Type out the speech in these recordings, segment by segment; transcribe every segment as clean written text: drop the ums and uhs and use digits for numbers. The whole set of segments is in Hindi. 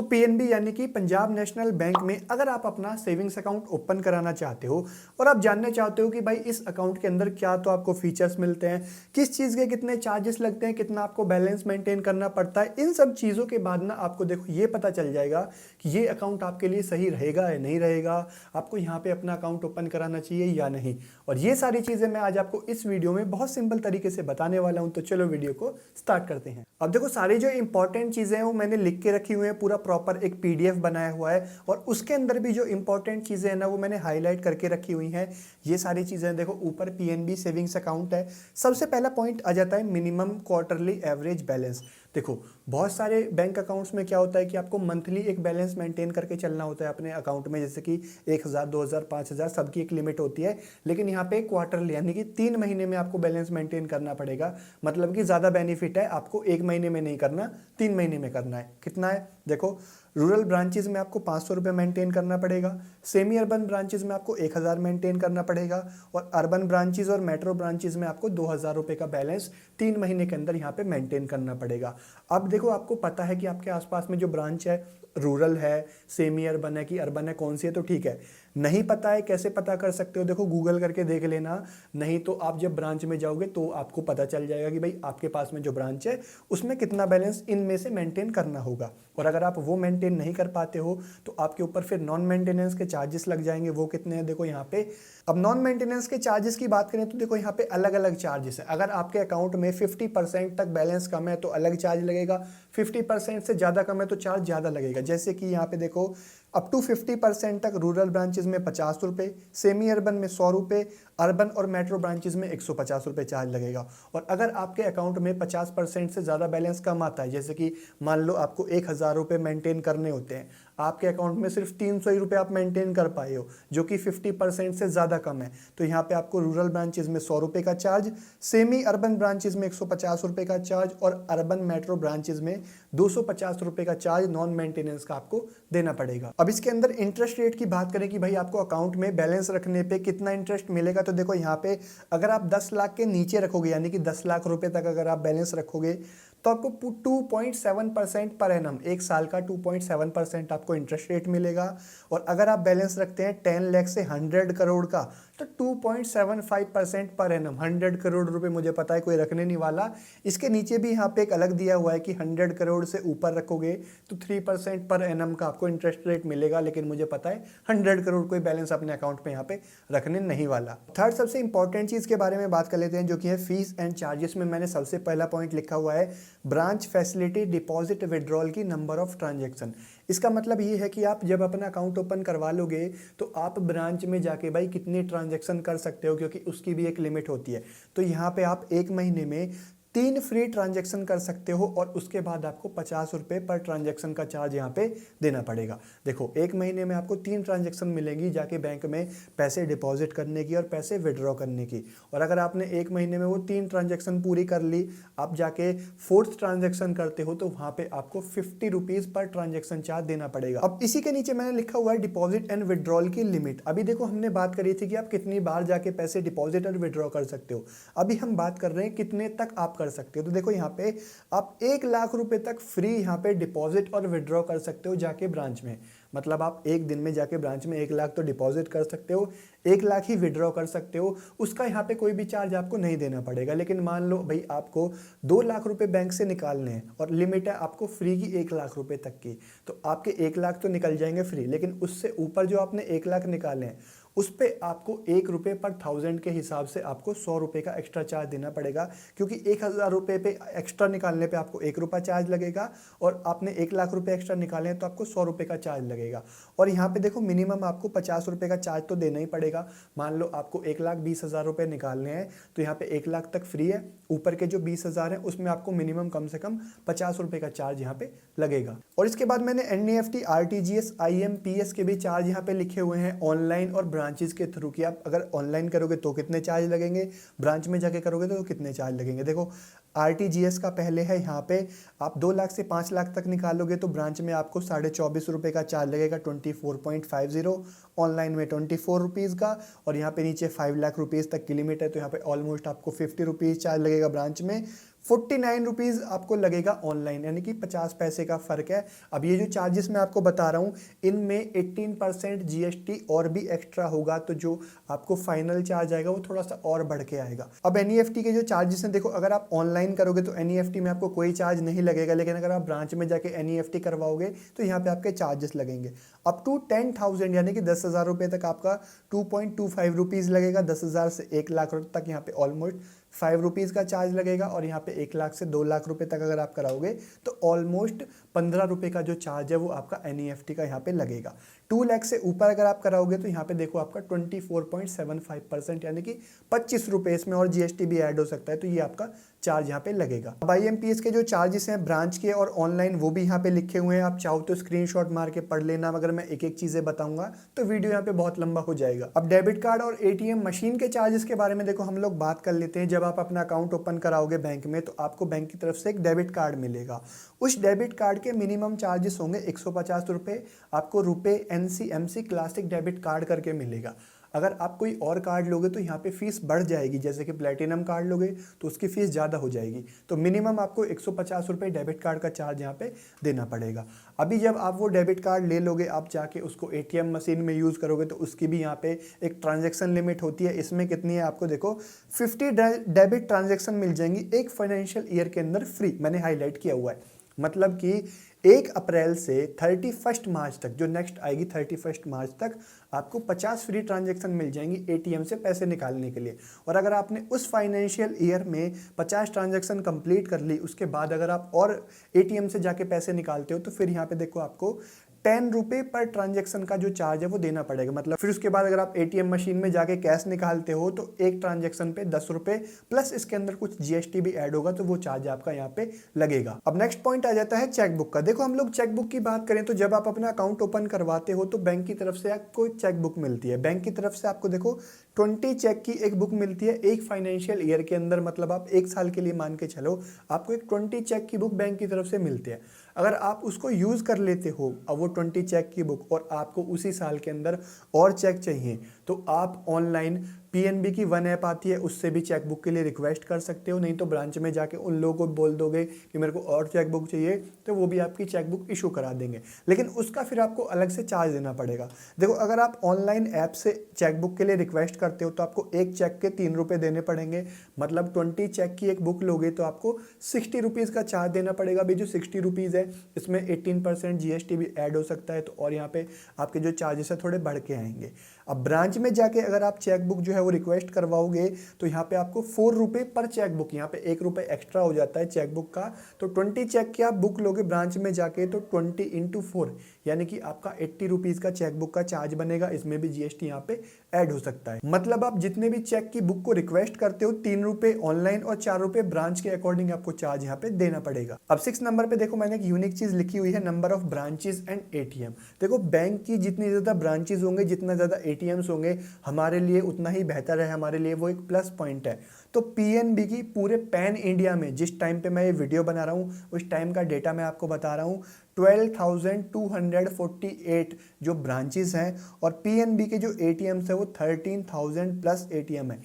पीएनबी यानी कि पंजाब नेशनल बैंक में अगर आप अपना सेविंग्स अकाउंट ओपन कराना चाहते हो और आप जानना चाहते हो कि भाई इस अकाउंट के अंदर क्या तो आपको फीचर्स मिलते हैं, किस चीज़ के कितने चार्जेस लगते हैं, कितना आपको बैलेंस मेंटेन करना पड़ता है, इन सब चीज़ों के बाद ना आपको देखो ये पता चल जाएगा कि ये अकाउंट आपके लिए सही रहेगा या नहीं रहेगा, आपको यहाँ पे अपना अकाउंट ओपन कराना चाहिए या नहीं। और ये सारी चीज़ें मैं आज आपको इस वीडियो में बहुत सिंपल तरीके से बताने वाला हूँ। तो चलो वीडियो को स्टार्ट करते हैं। अब देखो सारी जो इंपॉर्टेंट चीज़ें हैं वो मैंने लिख के रखी हुई है, पूरा प्रॉपर एक पीडीएफ बनाया हुआ है और उसके अंदर भी जो इंपॉर्टेंट चीज़ें हैं ना वो मैंने हाईलाइट करके रखी हुई हैं। ये सारी चीज़ें देखो, ऊपर पीएनबी सेविंग्स अकाउंट है। सबसे पहला पॉइंट आ जाता है मिनिमम क्वार्टरली एवरेज बैलेंस। देखो बहुत सारे बैंक अकाउंट्स में क्या होता है कि आपको मंथली एक बैलेंस मेंटेन करके चलना होता है अपने अकाउंट में, जैसे कि 1000 2000 5000 सबकी एक लिमिट होती है। लेकिन यहाँ पे क्वार्टरली यानी कि 3 महीने में आपको बैलेंस मेंटेन करना पड़ेगा। मतलब कि ज़्यादा बेनिफिट है, आपको 1 महीने में नहीं करना, 3 महीने में करना है। कितना है देखो, रूरल ब्रांचेज में आपको 500 रुपये मेंटेन करना पड़ेगा, सेमी अर्बन ब्रांचेज में आपको 1000 मेंटेन करना पड़ेगा और अर्बन ब्रांचेज और मेट्रो ब्रांचेज में आपको 2000 रुपये का बैलेंस 3 महीने के अंदर यहाँ पे मेंटेन करना पड़ेगा। अब देखो आपको पता है कि आपके आसपास में जो ब्रांच है रूरल है, सेमी अर्बन है कि अर्बन है, कौन सी है, तो ठीक है। नहीं पता है कैसे पता कर सकते हो, देखो गूगल करके देख लेना। नहीं तो आप जब ब्रांच में जाओगे तो आपको पता चल जाएगा कि भाई आपके पास में जो ब्रांच है उसमें कितना बैलेंस इनमें से मेंटेन करना होगा। और अगर आप वो मेंटेन नहीं कर पाते हो तो आपके ऊपर फिर नॉन मेंटेनेंस के चार्जेस लग जाएंगे। वो कितने हैं देखो यहाँ पे। अब नॉन मेंटेनेंस के चार्जेस की बात करें तो देखो यहाँ पे अलग अलग चार्जेस है। अगर आपके अकाउंट में 50% तक बैलेंस कम है तो अलग चार्ज लगेगा, 50% से ज़्यादा कम है तो चार्ज ज़्यादा लगेगा। जैसे कि यहाँ पे देखो अप टू 50% तक रूरल ब्रांचेज में 50 रुपये, सेमी अर्बन में 100 रुपये, अर्बन और मेट्रो ब्रांचेज में 150 रुपये चार्ज लगेगा। और अगर आपके अकाउंट में 50% से ज़्यादा बैलेंस कम आता है, जैसे कि मान लो आपको 1000 रुपये मेंटेन करने होते हैं, आपके अकाउंट में सिर्फ 300 ही रुपये आप मेंटेन कर पाए हो, जो कि 50% से ज़्यादा कम है, तो यहाँ पे आपको रूरल ब्रांचेज में 100 रुपये का चार्ज, सेमी अर्बन ब्रांचेज में 150 रुपये का चार्ज और अर्बन मेट्रो ब्रांचेज में 250 रुपये का चार्ज नॉन मेंटेनेंस का आपको देना पड़ेगा। अब इसके अंदर इंटरेस्ट रेट की बात करें कि भाई आपको अकाउंट में बैलेंस रखने पे कितना इंटरेस्ट मिलेगा, तो देखो यहाँ पे अगर आप 10 लाख के नीचे रखोगे यानी कि 10 लाख रुपए तक अगर आप बैलेंस रखोगे तो आपको 2.7% पर एनम, एक साल का 2.7% आपको इंटरेस्ट रेट मिलेगा। और अगर आप बैलेंस रखते हैं 10 लाख से 100 करोड़ का तो 2.75% पर एनम। 100 करोड़ रुपए मुझे पता है कोई रखने नहीं वाला। इसके नीचे भी यहाँ पे एक अलग दिया हुआ है कि 100 करोड़ से ऊपर रखोगे तो 3% पर एनम का आपको इंटरेस्ट रेट मिलेगा। लेकिन मुझे पता है 100 करोड़ कोई बैलेंस अपने अकाउंट में यहाँ पे रखने नहीं वाला। थर्ड सबसे इंपॉर्टेंट चीज़ के बारे में बात कर लेते हैं, जो कि है फीस एंड चार्जेस में मैंने सबसे पहला पॉइंट लिखा हुआ है ब्रांच फैसिलिटी डिपॉजिट विड्रॉल की नंबर ऑफ ट्रांजैक्शन। इसका मतलब ये है कि आप जब अपना अकाउंट ओपन करवा लोगे तो आप ब्रांच में जाके भाई कितने ट्रांजैक्शन कर सकते हो, क्योंकि उसकी भी एक लिमिट होती है। तो यहाँ पे आप 1 महीने में 3 फ्री ट्रांजैक्शन कर सकते हो और उसके बाद आपको 50 रुपये पर ट्रांजैक्शन का चार्ज यहाँ पे देना पड़ेगा। देखो 1 महीने में आपको 3 ट्रांजैक्शन मिलेंगी जाके बैंक में पैसे डिपॉजिट करने की और पैसे विड्रॉ करने की। और अगर आपने 1 महीने में वो 3 ट्रांजैक्शन पूरी कर ली, आप जाके 4th ट्रांजैक्शन करते हो तो वहाँ पे आपको 50 रुपीज़ पर ट्रांजैक्शन चार्ज देना पड़ेगा। अब इसी के नीचे मैंने लिखा हुआ है डिपॉजिट एंड विड्रॉल की लिमिट। अभी देखो हमने बात करी थी कि आप कितनी बार जाके पैसे डिपॉजिट और विड्रॉ कर सकते हो, अभी हम बात कर रहे हैं कितने तक आप कर सकते हो। तो देखो यहाँ पे आप 1 लाख रुपए तक फ्री यहाँ पे डिपॉजिट और विड्रॉ कर सकते हो जाके ब्रांच में। मतलब आप एक दिन में जाके ब्रांच में 1 लाख तो डिपॉजिट कर सकते हो, 1 लाख ही विड्रॉ कर सकते हो। उसका यहाँ पे कोई भी चार्ज आपको नहीं देना पड़ेगा। लेकिन मान लो भाई आपको 2 लाख रुपए बैंक से निकालने हैं और लिमिट है आपको फ्री की 1 लाख रुपए तक की, तो आपके 1 लाख तो निकल जाएंगे फ्री, लेकिन उससे ऊपर जो आपने 1 लाख निकाले हैं उस पर आपको 1 रुपये पर 1000 के हिसाब से आपको 100 रुपये का एक्स्ट्रा चार्ज देना पड़ेगा। क्योंकि 1000 रुपये पे एक्स्ट्रा निकालने पे आपको 1 रुपया चार्ज लगेगा और आपने 1 लाख रुपये एक्स्ट्रा निकाले हैं तो आपको 100 रुपये का चार्ज लगेगा। और यहाँ पे देखो मिनिमम आपको 50 रुपये का चार्ज तो देना ही पड़ेगा। मान लो आपको 1,20,000 रुपये निकालने हैं तो यहाँ पे 1 लाख तक फ्री है, ऊपर के जो 20,000 है उसमें आपको मिनिमम कम से कम 50 रुपये का चार्ज यहाँ पे लगेगा। और इसके बाद मैंने NEFT, RTGS, IMPS के भी चार्ज यहाँ पे लिखे हुए हैं ऑनलाइन और ब्रांचेस के थ्रू कि आप अगर ऑनलाइन करोगे तो कितने चार्ज लगेंगे, ब्रांच में जाके करोगे तो कितने चार्ज लगेंगे। देखो RTGS का पहले है, यहाँ पे आप 2 लाख से 5 लाख तक निकालोगे तो ब्रांच में आपको 24.5 रुपये का चार्ज लगेगा, 24.50, ऑनलाइन में 24 रुपीज़ का। और यहाँ पे नीचे 5 लाख रुपीज़ तक की लिमिट है तो यहाँ पे ऑलमोस्ट आपको 50 रुपीज़ चार्ज लगेगा ब्रांच में। 49 रुपीज़ आपको लगेगा ऑनलाइन, यानी कि 50 पैसे का फ़र्क है। अब ये जो चार्जेस मैं आपको बता रहा हूँ इनमें 18% जीएसटी और भी एक्स्ट्रा होगा, तो जो आपको फाइनल चार्ज आएगा वो थोड़ा सा और बढ़ के आएगा। अब एनईएफटी के जो चार्जेस हैं, देखो अगर आप ऑनलाइन करोगे तो एनईएफटी में आपको कोई चार्ज नहीं लगेगा, लेकिन अगर आप ब्रांच में जाके एनईएफटी करवाओगे तो यहाँ पे आपके चार्जेस लगेंगे अप टू 10,000, यानी कि 10,000 रुपये तक आपका 2.25 रुपीज़ लगेगा। 10,000 से 1 लाख तक यहाँ पे ऑलमोस्ट 5 रुपीज़ का चार्ज लगेगा, और यहाँ पे 1 लाख से 2 लाख रुपए तक अगर आप कराओगे तो ऑलमोस्ट 15 रुपये का जो चार्ज है वो आपका एनईएफटी का यहाँ पे लगेगा। 2 लाख से ऊपर अगर आप कराओगे तो यहाँ पे देखो आपका 24.75%, यानी कि 25 रुपये इसमें और जीएसटी भी ऐड हो सकता है, तो ये आपका चार्ज यहाँ पे लगेगा। अब आईएमपीएस के जो चार्जेस हैं ब्रांच के और ऑनलाइन वो भी यहाँ पे लिखे हुए हैं, आप चाहो तो स्क्रीनशॉट मार के पढ़ लेना। अगर मैं एक एक चीज़ें बताऊंगा तो वीडियो यहाँ पे बहुत लंबा हो जाएगा। अब डेबिट कार्ड और एटीएम मशीन के चार्जेस के बारे में देखो हम लोग बात कर लेते हैं। जब आप अपना अकाउंट ओपन कराओगे बैंक में तो आपको बैंक की तरफ से एक डेबिट कार्ड मिलेगा। उस डेबिट कार्ड के मिनिमम चार्जेस होंगे 150 रुपये, आपको रुपए एनसीएमसी क्लासिक डेबिट कार्ड करके मिलेगा। अगर आप कोई और कार्ड लोगे तो यहाँ पे फीस बढ़ जाएगी, जैसे कि प्लेटिनम कार्ड लोगे तो उसकी फ़ीस ज़्यादा हो जाएगी। तो मिनिमम आपको 150 रुपये डेबिट कार्ड का चार्ज यहाँ पे देना पड़ेगा। अभी जब आप वो डेबिट कार्ड ले लोगे, आप जाके उसको एटीएम मशीन में यूज़ करोगे तो उसकी भी यहाँ पे एक ट्रांजैक्शन लिमिट होती है। इसमें कितनी है आपको देखो 50 डेबिट ट्रांजैक्शन मिल जाएंगी एक फाइनेंशियल ईयर के अंदर फ्री। मैंने हाईलाइट किया हुआ है, मतलब कि 1 अप्रैल से 31 मार्च तक, जो नेक्स्ट आएगी 31 मार्च तक, आपको 50 फ्री ट्रांजैक्शन मिल जाएंगी एटीएम से पैसे निकालने के लिए। और अगर आपने उस फाइनेंशियल ईयर में 50 ट्रांजैक्शन कंप्लीट कर ली, उसके बाद अगर आप और एटीएम से जाके पैसे निकालते हो तो फिर यहाँ पे देखो आपको 10 रुपये पर ट्रांजैक्शन का जो चार्ज है वो देना पड़ेगा। मतलब फिर उसके बाद अगर आप एटीएम मशीन में जाके कैश निकालते हो तो एक ट्रांजैक्शन पे 10 रुपये प्लस इसके अंदर कुछ जीएसटी भी ऐड होगा, तो वो चार्ज आपका यहाँ पे लगेगा। अब नेक्स्ट पॉइंट आ जाता है चेकबुक का। देखो हम लोग चेकबुक की बात करें तो जब आप अपना अकाउंट ओपन करवाते हो तो बैंक की तरफ से आपको चेकबुक मिलती है। बैंक की तरफ से आपको देखो 20 चेक की एक बुक मिलती है एक फाइनेंशियल ईयर के अंदर, मतलब आप 1 साल के लिए मान के चलो, आपको एक 20 चेक की बुक बैंक की तरफ से मिलती है। अगर आप उसको यूज़ कर लेते हो, अब वो 20 चेक की बुक, और आपको उसी साल के अंदर और चेक चाहिए तो आप ऑनलाइन पीएनबी की 1 ऐप आती है, उससे भी चेकबुक के लिए रिक्वेस्ट कर सकते हो। नहीं तो ब्रांच में जाके उन लोगों को बोल दोगे कि मेरे को और चेकबुक चाहिए, तो वो भी आपकी चेकबुक इशू करा देंगे, लेकिन उसका फिर आपको अलग से चार्ज देना पड़ेगा। देखो अगर आप ऑनलाइन ऐप से चेकबुक के लिए रिक्वेस्ट करते हो तो आपको एक चेक के 3 रुपये देने पड़ेंगे। मतलब 20 चेक की एक बुक लोगे तो आपको 60 रुपीज़ का चार्ज देना पड़ेगा। अभी जो 60 रुपीज़ है इसमें 18% जीएसटी भी ऐड हो सकता है, तो और यहाँ पे आपके जो चार्जेस है थोड़े बढ़ के आएंगे। अब ब्रांच में जाके अगर आप चेकबुक जो है वो रिक्वेस्ट करवाओगे तो यहाँ पे आपको 4 रुपये पर चेकबुक, यहाँ पे 1 रुपये एक्स्ट्रा हो जाता है चेकबुक का। तो 20 चेक की आप बुक लोगे ब्रांच में जाके तो 20 × 4 यानी कि आपका 80 रुपीज़ का चेकबुक का चार्ज बनेगा। इसमें भी जीएसटी यहाँ पे ऐड हो सकता है। मतलब आप जितने भी चेक की बुक को रिक्वेस्ट करते हो 3 रुपये ऑनलाइन और 4 रुपये ब्रांच के अकॉर्डिंग आपको चार्ज यहाँ पे देना पड़ेगा। अब 6 नंबर पे देखो मैंने एक यूनिक चीज लिखी हुई है, number of branches and ATM. देखो बैंक की जितनी ज्यादा ब्रांचेस होंगे, जितना ज्यादा एटीएम्स होंगे, हमारे लिए उतना ही बेहतर है, हमारे लिए वो एक प्लस पॉइंट है। तो पीएनबी की पूरे पैन इंडिया में जिस टाइम पे मैं ये वीडियो बना रहा हूँ उस टाइम का डेटा मैं आपको बता रहा हूँ, 12,248 जो ब्रांचेस हैं, और पीएनबी के जो एटीएम्स है वो 13,000 प्लस एटीएम है।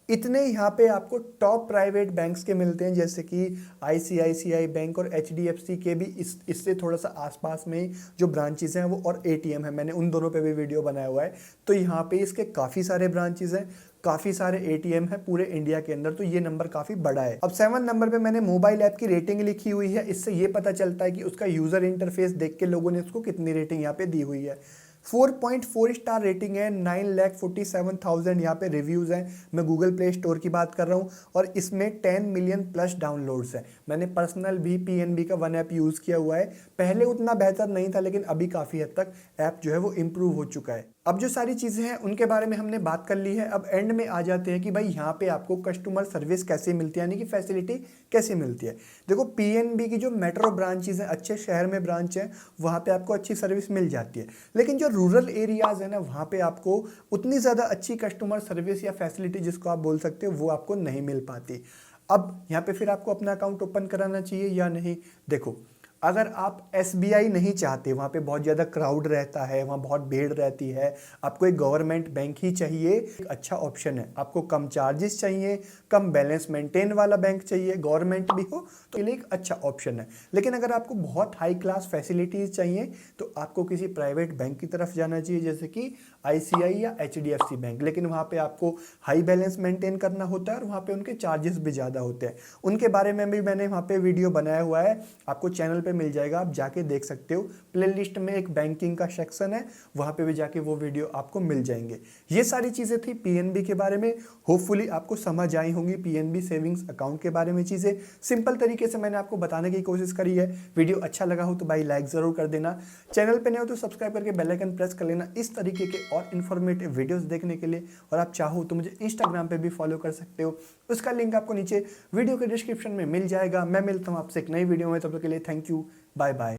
इतने यहाँ पे आपको टॉप प्राइवेट बैंक्स के मिलते हैं, जैसे कि आईसीआईसीआई बैंक और एचडीएफसी के भी इससे थोड़ा सा आसपास में जो ब्रांचेस हैं वो और एटीएम है। मैंने उन दोनों पे भी वीडियो बनाया हुआ है। तो यहाँ पे इसके काफ़ी सारे ब्रांचेस हैं, काफ़ी सारे एटीएम है पूरे इंडिया के अंदर, तो ये नंबर काफ़ी बड़ा है। अब 7 नंबर पे मैंने मोबाइल ऐप की रेटिंग लिखी हुई है। इससे ये पता चलता है कि उसका यूज़र इंटरफेस देख के लोगों ने उसको कितनी रेटिंग यहाँ पे दी हुई है। 4.4 स्टार रेटिंग है, 9,47,000 यहाँ पे रिव्यूज़ हैं। मैं गूगल प्ले स्टोर की बात कर रहा हूँ और इसमें 10 मिलियन प्लस डाउनलोड्स हैं। मैंने पर्सनल भी पीएनबी का 1 ऐप यूज़ किया हुआ है। पहले उतना बेहतर नहीं था, लेकिन अभी काफ़ी हद तक ऐप जो है वो इम्प्रूव हो चुका है। अब जो सारी चीज़ें हैं उनके बारे में हमने बात कर ली है। अब एंड में आ जाते हैं कि भाई यहाँ पे आपको कस्टमर सर्विस कैसे मिलती है, यानी कि फैसिलिटी कैसे मिलती है। देखो पीएनबी की जो मेट्रो ब्रांचेज हैं, अच्छे शहर में ब्रांच है, वहाँ पे आपको अच्छी सर्विस मिल जाती है। लेकिन जो रूरल एरियाज़ है ना, वहाँ पे आपको उतनी ज़्यादा अच्छी कस्टमर सर्विस या फैसिलिटी जिसको आप बोल सकते हो वो आपको नहीं मिल पाती। अब यहाँ पे फिर आपको अपना अकाउंट ओपन कराना चाहिए या नहीं। देखो अगर आप एसबीआई नहीं चाहते, वहाँ पे बहुत ज़्यादा क्राउड रहता है, वहाँ बहुत भीड़ रहती है, आपको एक गवर्नमेंट बैंक ही चाहिए, एक अच्छा ऑप्शन है। आपको कम चार्जेस चाहिए, कम बैलेंस मेंटेन वाला बैंक चाहिए, गवर्नमेंट भी हो तो ये लिए एक अच्छा ऑप्शन है। लेकिन अगर आपको बहुत हाई क्लास फैसिलिटीज़ चाहिए तो आपको किसी प्राइवेट बैंक की तरफ जाना चाहिए, जैसे कि आईसीआई या एचडीएफसी बैंक। लेकिन वहाँ पे आपको हाई बैलेंस मेंटेन करना होता है और वहाँ पे उनके चार्जेस भी ज़्यादा होते हैं। उनके बारे में भी मैंने वहाँ पे वीडियो बनाया हुआ है, आपको चैनल पे मिल जाएगा, आप जाके देख सकते हो। प्लेलिस्ट में एक बैंकिंग का सेक्शन है, वहाँ पे भी जाके वो वीडियो आपको मिल जाएंगे। ये सारी चीज़ें थी पीएनबी के बारे में। होपफुली आपको समझ आई होंगी पीएनबी सेविंग्स अकाउंट के बारे में चीज़ें। सिंपल तरीके से मैंने आपको बताने की कोशिश करी है। वीडियो अच्छा लगा हो तो भाई लाइक ज़रूर कर देना, चैनल पे नए हो तो सब्सक्राइब करके बेल आइकन प्रेस कर लेना इस तरीके के और इन्फॉर्मेटिव वीडियोस देखने के लिए। और आप चाहो तो मुझे इंस्टाग्राम पे भी फॉलो कर सकते हो, उसका लिंक आपको नीचे वीडियो के डिस्क्रिप्शन में मिल जाएगा। मैं मिलता हूँ आपसे एक नई वीडियो में, तब तक के लिए थैंक यू, बाय बाय।